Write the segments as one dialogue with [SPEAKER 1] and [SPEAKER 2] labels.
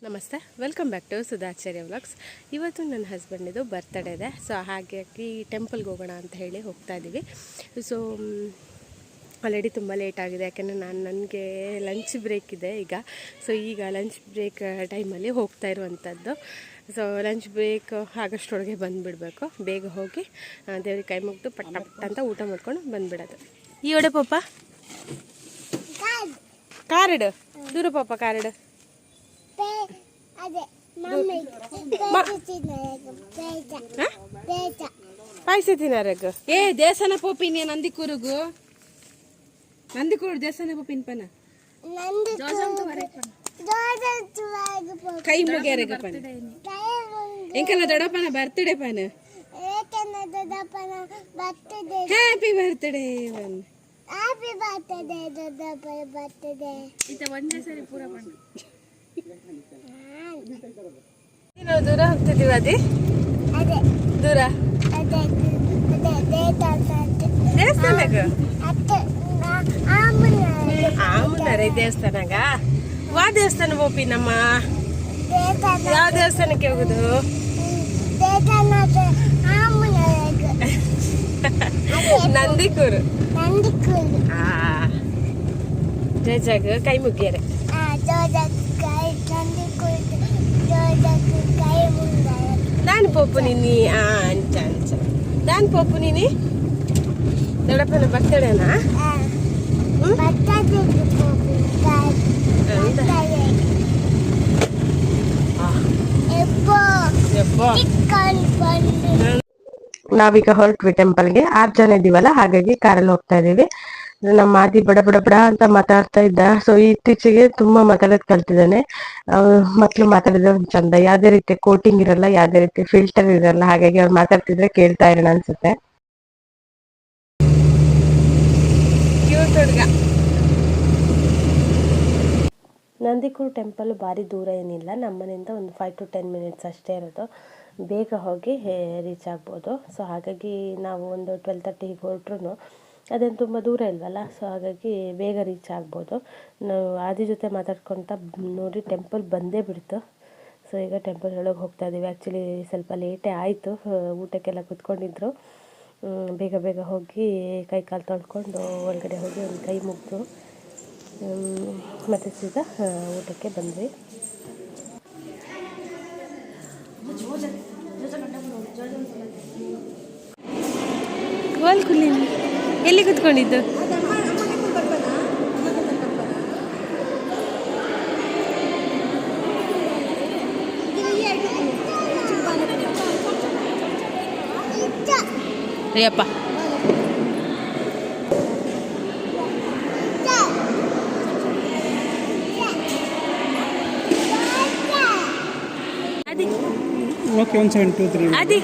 [SPEAKER 1] ನಮಸ್ತೆ, welcome back to ಸುಧಾಚಾರ್ಯ vlogs. ಇವತ್ತು ನನ್ನ ಹಸ್ಬೆಂಡಿದು ಬರ್ತ್ಡೇ ಇದೆ. ಸೊ ಹಾಗಾಗಿ ಟೆಂಪಲ್ಗೆ ಹೋಗೋಣ ಅಂತ ಹೇಳಿ ಹೋಗ್ತಾ ಇದ್ದೀವಿ. ಸೊ ಆಲ್ರೆಡಿ ತುಂಬ ಲೇಟ್ ಆಗಿದೆ, ಯಾಕೆಂದರೆ ನನಗೆ ಲಂಚ್ ಬ್ರೇಕ್ ಇದೆ ಈಗ. ಸೊ ಈಗ ಲಂಚ್ ಬ್ರೇಕ್ ಟೈಮಲ್ಲಿ ಹೋಗ್ತಾ ಇರುವಂಥದ್ದು. ಸೊ ಲಂಚ್ ಬ್ರೇಕ್ ಆಗಷ್ಟರೊಳಗೆ ಬಂದುಬಿಡಬೇಕು. ಬೇಗ ಹೋಗಿ ದೇವ್ರಿಗೆ ಕೈ ಮುಗಿದು ಪಟ್ಟ ಪಟ್ಟ ಅಂತ ಊಟ ಮಾಡ್ಕೊಂಡು ಬಂದುಬಿಡೋದು. ಈ ಒಡೆ ಪಾಪ ಕಾರ್ಡ್ ದೂರ ಪಾಪ ಕಾರ್ಡ್ ಪಾಯಸ ತಿನ್ನರಗ
[SPEAKER 2] ಏ ದೇವಸ್ಥಾನ ಪೋಪಿನ ನಂದಿಕೂರುಗು ನಂದಿಕೂರು ದೇವಸ್ಥಾನ ಪೋಪಿನ ಪನ ಕೈ ಮುಗಿಯರಗ ಪನ ಎಂಕಲ್ಲ ದೊಡ್ಡಪ್ಪನ ಬರ್ತ್ಡೇ ಪನ ಹ್ಯಾಪಿ ಬರ್ತ್ಡೇ ಪನ್ ಹ್ಯಾಪಿ ಬರ್ತ್ಡೇ ದೊಡ್ಡಪ್ಪನ ಬರ್ತ್ಡೇ ಇತ ಒಂದೇ ಸರಿ ಪೂರ ಪನ.
[SPEAKER 1] ನಾವು ದೂರ ಹೋಗ್ತಿದ್ದೀವಿ. ದೂರ ದೇವಸ್ಥಾನಗ ಆಮುನರಿ ದೇವಸ್ಥಾನಗ ವಾ ದೇವಸ್ಥಾನ ಹೋಪಿ ನಮ್ಮ ಯಾವ ದೇವಸ್ಥಾನಕ್ಕೆ ಹೋಗುದು? ನಂದಿಕೂರು. ಜಜಾಗ ಕೈ ಮುಗಿಯರೆ దాని పప్పు నిన్ని అంచ అంచ దాని పప్పు నిని దొడపన బర్త్డేనా ನಾವೀಗ ಹೊರಟ್ವಿ ಟೆಂಪಲ್ಗೆ. 6 ಜನ ಇದೀವಲ್ಲ, ಹಾಗಾಗಿ ಕಾರಲ್ಲಿ ಹೋಗ್ತಾ ಇದೀವಿ. ನಮ್ಮ ಆದಿ ಬಡ ಬಡ ಬಡ ಅಂತ ಮಾತಾಡ್ತಾ ಇದ್ದ. ಸೊ ಇತ್ತೀಚೆಗೆ ತುಂಬಾ ಮಾತಾಡೋದ್ ಕಲ್ತಿದ್ದಾನೆ. ಮಕ್ಳು ಮಾತಾಡಿದ್ರೆ ಒಂದ್ ಚಂದ, ಯಾವ್ದೇ ರೀತಿ ಕೋಟಿಂಗ್ ಇರಲ್ಲ, ಯಾವ್ದೇ ರೀತಿ ಫಿಲ್ಟರ್ ಇರಲ್ಲ. ಹಾಗಾಗಿ ಅವ್ರು ಮಾತಾಡ್ತಿದ್ರೆ ಕೇಳ್ತಾ ಇರೋಣ ಅನ್ಸುತ್ತೆ. ನಂದಿಕೂರು ಟೆಂಪಲ್ ಭಾರಿ ದೂರ ಏನಿಲ್ಲ, ನಮ್ಮನೆಯಿಂದ ಒಂದು 5 to 10 minutes ಅಷ್ಟೇ ಇರೋದು. ಬೇಗ ಹೋಗಿ ರೀಚ್ ಆಗ್ಬೋದು. ಸೊ ಹಾಗಾಗಿ ನಾವು ಒಂದು 12:30 ಹೊರಟ್ರು ಅದೇನು ತುಂಬ ದೂರ ಇಲ್ವಲ್ಲ. ಸೊ ಹಾಗಾಗಿ ಬೇಗ ರೀಚ್ ಆಗ್ಬೋದು. ನಾವು ಆದಿ ಜೊತೆ ಮಾತಾಡ್ಕೊತ ನೋಡಿ ಟೆಂಪಲ್ ಬಂದೇ ಬಿಡ್ತು. ಸೊ ಈಗ ಟೆಂಪಲ್ ಒಳಗೆ ಹೋಗ್ತಾ ಇದ್ದೀವಿ. ಆ್ಯಕ್ಚುಲಿ ಸ್ವಲ್ಪ ಲೇಟೇ ಆಯಿತು, ಊಟಕ್ಕೆಲ್ಲ ಕೂತ್ಕೊಂಡಿದ್ರು. ಬೇಗ ಬೇಗ ಹೋಗಿ ಕೈ ಕಾಲು ತೊಳ್ಕೊಂಡು ಒಳಗಡೆ ಹೋಗಿ ಒಂದು ಕೈ ಮುಗಿದು ಮತ್ತು ಸೀದಾ ಊಟಕ್ಕೆ ಬಂದ್ವಿ. ಎಲ್ಲಿ ಕೂತ್ಕೊಂಡಿದ್ದು? ಅಯ್ಯಪ್ಪ, ಅದಿ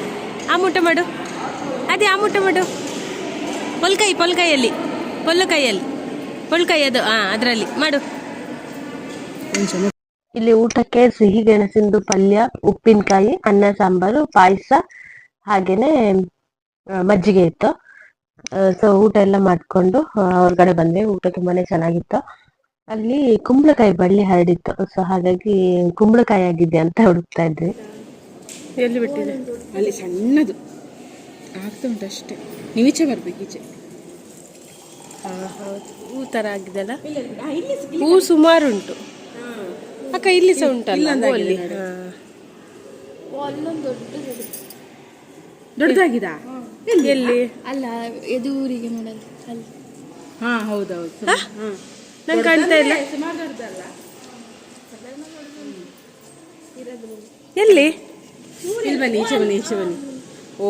[SPEAKER 1] ಆ ಮುಟ್ಟ ಮಾಡು, ಅದೇ ಆ ಮುಟ್ಟ ಮಾಡು. ಪೊಲ್ಕೈಯಲ್ಲಿ ಪೊಲ್ಕೈ ಅದು ಅದರಲ್ಲಿ ಮಾಡು. ಇಲ್ಲಿ ಊಟಕ್ಕೆ ಸಿಹಿ ಗೆಣಸಿಂದು ಪಲ್ಯ, ಉಪ್ಪಿನಕಾಯಿ, ಅನ್ನ ಸಾಂಬಾರು, ಪಾಯಸ, ಹಾಗೇನೆ ಮಜ್ಜಿಗೆ ಇತ್ತು. ಸೊ ಊಟ ಎಲ್ಲ ಮಾಡ್ಕೊಂಡು ಹೊರಗಡೆ ಬಂದೆ. ಊಟ ತುಂಬಾನೇ ಚೆನ್ನಾಗಿತ್ತು. ಅಲ್ಲಿ ಕುಂಬಳಕಾಯಿ ಬಳ್ಳಿ ಹರಡಿತ್ತು. ಸೊ ಹಾಗಾಗಿ ಕುಂಬಳಕಾಯಿ ಆಗಿದೆ ಅಂತ ಹುಡುಕ್ತಾ ಇದ್ವಿ.
[SPEAKER 2] ಎಲ್ಲಿ ಬಿಟ್ಟಿದೆ? ಅಲ್ಲಿ ಸಣ್ಣದು ಆಗ್ತಾ ಉಂಟು ಅಷ್ಟೇ, ನೀಚೆ ಬರ್ಬೇಕು ಈಚೆ.
[SPEAKER 1] ಹೌದು, ಹೂ ಥರ ಆಗಿದೆಲ್ಲ. ಹೂ ಸುಮಾರು ಉಂಟು ಅಕ್ಕ, ಇಲ್ಲಿ ಸಹ ಉಂಟಲ್ಲ ಅಲ್ಲಿ.
[SPEAKER 2] ದೊಡ್ಡದಾಗಿದ
[SPEAKER 1] ಎಲ್ಲಿ?
[SPEAKER 3] ಅಲ್ಲ, ಎದುರಿಗೆ ನೋಡಲ್ಲ ಅಲ್ಲಿ.
[SPEAKER 2] ಹಾ ಹೌದೌದು,
[SPEAKER 1] ನಂಗೆ ಕಾಣ್ತಾ ಇಲ್ಲ.
[SPEAKER 2] ಸುಮಾರು ದೊಡ್ಡದಲ್ಲ.
[SPEAKER 1] ಎಲ್ಲಿ?
[SPEAKER 2] ಇಲ್ಲಿ ಬನ್ನಿ, ಈಚೆ ಬನ್ನಿ. ಓ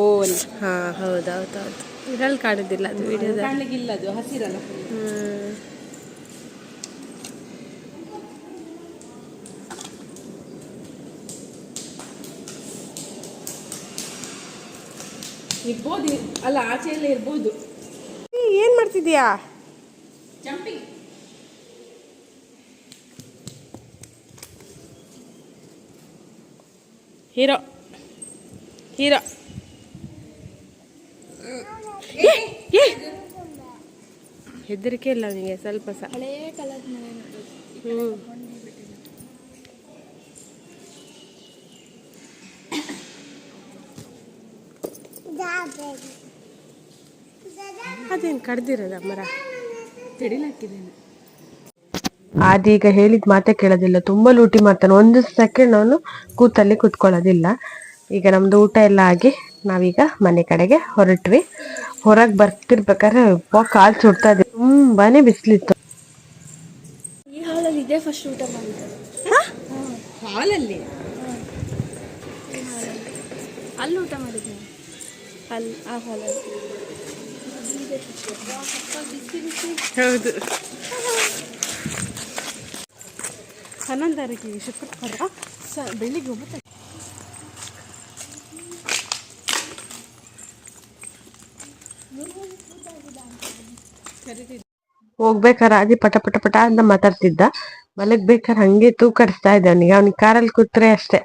[SPEAKER 1] ಹಾ ಹೌದೌದೌದು, ಇದ್ರಲ್ಲಿ ಕಾಣುದಿಲ್ಲ ಅದು ವಿಡಿಯೋದಲ್ಲಿ.
[SPEAKER 2] ಕಾಣ್ಲಿಕ್ಕಿಲ್ಲ, ಅದು ಹಸಿರಲ್ಲ. ಇರ್ಬೋದು, ಅಲ್ಲ ಆಚೆ ಎಲ್ಲ ಇರ್ಬೋದು.
[SPEAKER 1] ಏನ್ ಮಾಡ್ತಿದ್ಯಾ?
[SPEAKER 2] ಜಂಪಿಂಗ್.
[SPEAKER 1] ಹೀರೋ ಹೆದರಿಕೆ ಇಲ್ಲ ನಿಮಗೆ ಸ್ವಲ್ಪ ಸಹ?
[SPEAKER 3] ಹಳೇ ಕಲರ್
[SPEAKER 1] ಹ್ಞೂ ಅದೇನು ಕಡ್ದಿರೋದ ಮರ
[SPEAKER 2] ತಿಡಿಲಾಕಿದ್ದೇನೆ.
[SPEAKER 1] ಅದೀಗ ಹೇಳಿದ ಮಾತೆ ಕೇಳೋದಿಲ್ಲ, ತುಂಬಾ ಲೂಟಿ ಮಾಡ್ತಾನೆ. ಒಂದು ಸೆಕೆಂಡ್ ಅವನು ಕೂತಲ್ಲಿ ಕೂತ್ಕೊಳ್ಳೋದಿಲ್ಲ. ಈಗ ನಮ್ದು ಊಟ ಎಲ್ಲ ಆಗಿ ನಾವೀಗ ಮನೆ ಕಡೆಗೆ ಹೊರಟ್ವಿ. ಹೊರಗೆ ಬರ್ತಿರ್ಬೇಕಾದ್ರೆ ಕಾಲು ಸುಡ್ತಾ ಇದೆ, ತುಂಬಾನೇ ಬಿಸಿಲಿತ್ತು.
[SPEAKER 3] ಈ ಹಾಲಲ್ಲಿ ಇದೇ ಫಸ್ಟ್ ಊಟ ಮಾಡಿದ್ದು.
[SPEAKER 2] ಹಾಲಲ್ಲಿ
[SPEAKER 3] ಅಲ್ಲಿ ಊಟ ಮಾಡಿದ್ದೆ ಅಲ್ಲಿ ಆ ಹಾಲಲ್ಲಿ.
[SPEAKER 2] ಹೌದು. 11 ತಾರೀಕಿಗೆ ಶುಕ್ರವಾರ ಬೆಳಿಗ್ಗೆ 9.
[SPEAKER 1] ಹೋಗ್ಬೇಕಾರೆ ಆದಿ ಪಟ ಪಟ ಪಟ ಅಂತ ಮಾತಾಡ್ತಿದ್ದ. ಮಲಗ್ಬೇಕಾದ್ರೆ ಹಂಗೆ ತೂಕಡಿಸ್ತಾ ಇದ್ದ. ಅವ್ನಿಗೆ ಕಾರಲ್ಲಿ ಕೂತ್ರೆ ಅಷ್ಟೇ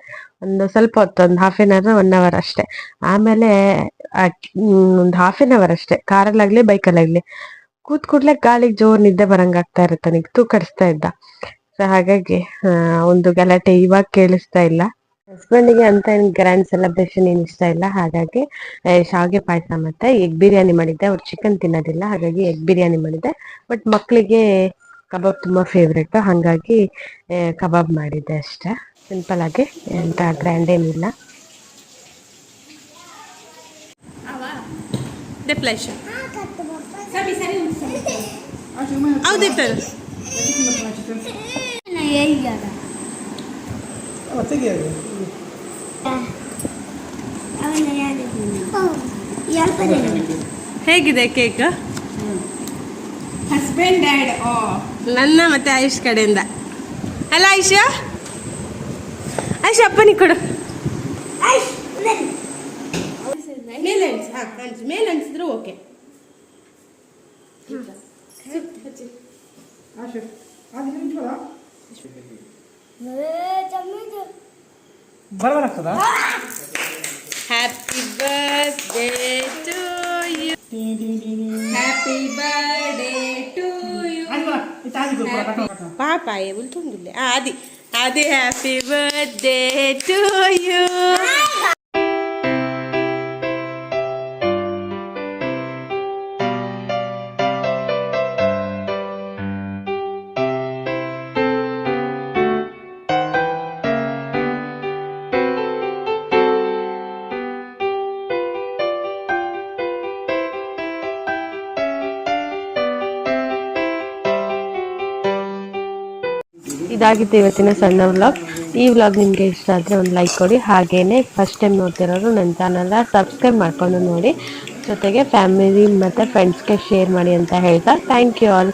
[SPEAKER 1] ಒಂದು ಸ್ವಲ್ಪ ಹೊತ್ತು, ಒಂದು 1/2 hour 1 hour ಅಷ್ಟೇ. ಆಮೇಲೆ ಒಂದು 1/2 hour ಅಷ್ಟೇ. ಕಾರಲ್ಲಾಗ್ಲಿ ಬೈಕಲ್ಲಾಗ್ಲಿ ಕೂತ್ ಕೂಡ್ಲೆ ಗಾಳಿಗೆ ಜೋರ್ ನಿದ್ದೆ ಬರಂಗಾಗ್ತಾ ಇರುತ್ತೆ. ನನಗೆ ತೂಕಡಿಸ್ತಾ ಇದ್ದ. ಸೊ ಹಾಗಾಗಿ ಒಂದು ಗಲಾಟೆ ಇವಾಗ ಕೇಳಿಸ್ತಾ ಇಲ್ಲ. ಹಸ್ಬೆಂಡಿಗೆ ಅಂತ ಏನು ಗ್ರ್ಯಾಂಡ್ ಸೆಲೆಬ್ರೇಷನ್ ಏನು ಇಷ್ಟ ಇಲ್ಲ. ಹಾಗಾಗಿ ಶಾವಿಗೆ ಪಾಯಸ ಮತ್ತೆ ಎಗ್ ಬಿರಿಯಾನಿ ಮಾಡಿದ್ದೆ. ಅವ್ರು ಚಿಕನ್ ತಿನ್ನೋದಿಲ್ಲ, ಹಾಗಾಗಿ ಎಗ್ ಬಿರಿಯಾನಿ ಮಾಡಿದ್ದೆ. ಬಟ್ ಮಕ್ಕಳಿಗೆ ಕಬಾಬ್ ತುಂಬಾ ಫೇವ್ರೇಟ್, ಹಾಗಾಗಿ ಕಬಾಬ್ ಮಾಡಿದ್ದೆ ಅಷ್ಟೇ. ಸಿಂಪಲ್ ಆಗಿ, ಎಂತ ಗ್ರ್ಯಾಂಡ್ ಏನಿಲ್ಲ. ಹೇಗಿದೆ ಕೇಕ್?
[SPEAKER 2] ಹಸ್ಬೆಂಡ್ ಡ್ಯಾಡ್
[SPEAKER 1] ನನ್ನ ಮತ್ತೆ ಆಯುಷ್ ಕಡೆಯಿಂದ ಅಲ್ಲ. ಆಯುಷ ಅಪ್ಪನಿಗೆ ಕೊಡು. ಮೇಲೆ ಅನ್ಸು, ಮೇಲೆ ಅನ್ಸಿದ್ರು okay. Happy birthday to you, happy birthday to you. ಪಾಪ ಬುಲ್ತುಂದಿಲ್ಲ ಆದಿ ಆದಿ ಹ್ಯಾಪಿ ಬರ್ತ್ಡೇ ಟು ಯು. ಇದಾಗಿತ್ತು ಇವತ್ತಿನ ಸಣ್ಣ ವ್ಲಾಗ್. ಈ ವ್ಲಾಗ್ ನಿಮಗೆ ಇಷ್ಟ ಆದರೆ ಒಂದು ಲೈಕ್ ಕೊಡಿ. ಹಾಗೇನೆ ಫಸ್ಟ್ ಟೈಮ್ ನೋಡ್ತಿರೋರು ನನ್ನ ಚಾನಲ್ನ ಸಬ್ಸ್ಕ್ರೈಬ್ ಮಾಡ್ಕೊಂಡು ನೋಡಿ. ಜೊತೆಗೆ ಫ್ಯಾಮಿಲಿ ಮತ್ತು ಫ್ರೆಂಡ್ಸ್ಗೆ ಶೇರ್ ಮಾಡಿ ಅಂತ ಹೇಳ್ತಾ ಥ್ಯಾಂಕ್ ಯು ಆಲ್.